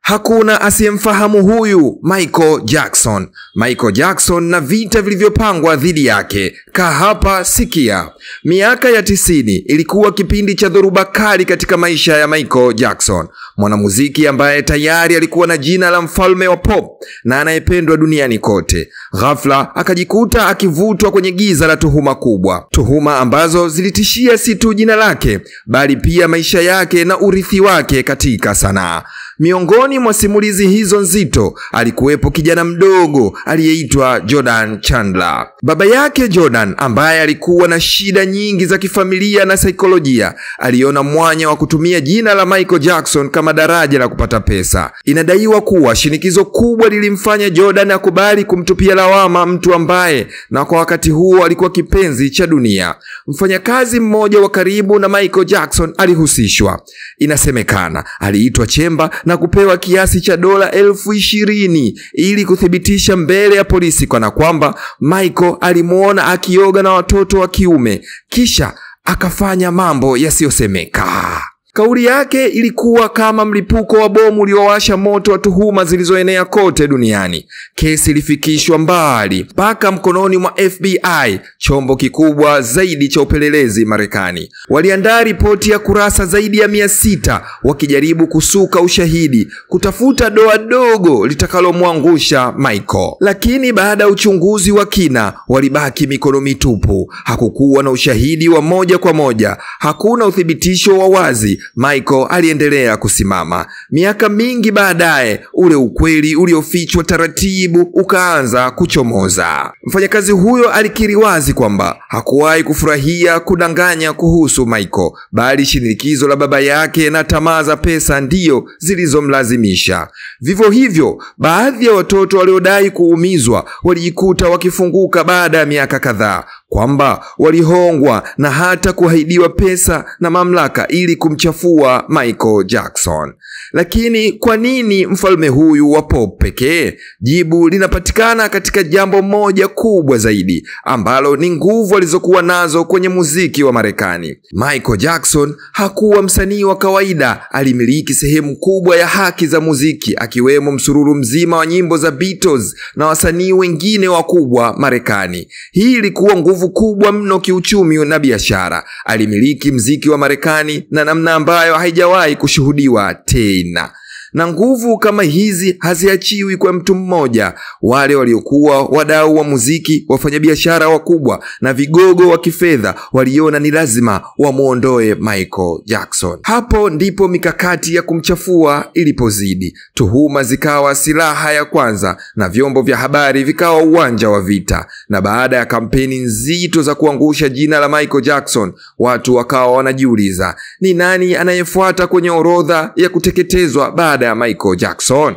Hakuna asiyemfahamu huyu Michael Jackson. Michael Jackson na vita vilivyopangwa dhidi yake. Kaa hapa sikia. Miaka ya 90 ilikuwa kipindi cha dhoruba kali katika maisha ya Michael Jackson, mwanamuziki ambaye tayari alikuwa na jina la mfalme wa pop na anayependwa duniani kote. Ghafla akajikuta akivutwa kwenye giza la tuhuma kubwa, tuhuma ambazo zilitishia si tu jina lake bali pia maisha yake na urithi wake katika sanaa. Miongoni mwa simulizi hizo nzito alikuwepo kijana mdogo aliyeitwa Jordan Chandler. Baba yake Jordan, ambaye alikuwa na shida nyingi za kifamilia na saikolojia, aliona mwanya wa kutumia jina la Michael Jackson kama daraja la kupata pesa. Inadaiwa kuwa shinikizo kubwa lilimfanya Jordan akubali kumtupia lawama mtu ambaye na kwa wakati huo alikuwa kipenzi cha dunia. Mfanyakazi mmoja wa karibu na Michael Jackson alihusishwa. Inasemekana aliitwa chemba na kupewa kiasi cha $20,000 ili kuthibitisha mbele ya polisi kana kwamba Michael alimuona akioga na watoto wa kiume, kisha akafanya mambo yasiyosemeka. Kauli yake ilikuwa kama mlipuko wa bomu uliowasha moto wa tuhuma zilizoenea kote duniani. Kesi ilifikishwa mbali mpaka mkononi mwa FBI, chombo kikubwa zaidi cha upelelezi Marekani. Waliandaa ripoti ya kurasa zaidi ya 600 wakijaribu kusuka ushahidi, kutafuta doa dogo litakalomwangusha Michael. Lakini baada ya uchunguzi wa kina, walibaki mikono mitupu. Hakukuwa na ushahidi wa moja kwa moja, hakuna uthibitisho wa wazi. Michael aliendelea kusimama. Miaka mingi baadaye, ule ukweli uliofichwa taratibu ukaanza kuchomoza. Mfanyakazi huyo alikiri wazi kwamba hakuwahi kufurahia kudanganya kuhusu Michael, bali shinikizo la baba yake na tamaa za pesa ndiyo zilizomlazimisha. Vivyo hivyo, baadhi ya watoto waliodai kuumizwa walijikuta wakifunguka baada ya miaka kadhaa, kwamba walihongwa na hata kuahidiwa pesa na mamlaka ili kumchafua Michael Jackson. Lakini kwa nini mfalme huyu wa pop pekee? Jibu linapatikana katika jambo moja kubwa zaidi, ambalo ni nguvu alizokuwa nazo kwenye muziki wa Marekani. Michael Jackson hakuwa msanii wa kawaida. Alimiliki sehemu kubwa ya haki za muziki, akiwemo msururu mzima wa nyimbo za Beatles na wasanii wengine wakubwa Marekani. Hii ilikuwa nguvu kubwa mno kiuchumi na biashara. Alimiliki muziki wa Marekani na namna ambayo haijawahi kushuhudiwa tena. Na nguvu kama hizi haziachiwi kwa mtu mmoja. Wale waliokuwa wadau wa muziki, wafanyabiashara wakubwa na vigogo wa kifedha waliona ni lazima wamuondoe Michael Jackson. Hapo ndipo mikakati ya kumchafua ilipozidi. Tuhuma zikawa silaha ya kwanza na vyombo vya habari vikawa uwanja wa vita. Na baada ya kampeni nzito za kuangusha jina la Michael Jackson, watu wakawa wanajiuliza, ni nani anayefuata kwenye orodha ya kuteketezwa baada ya Michael Jackson?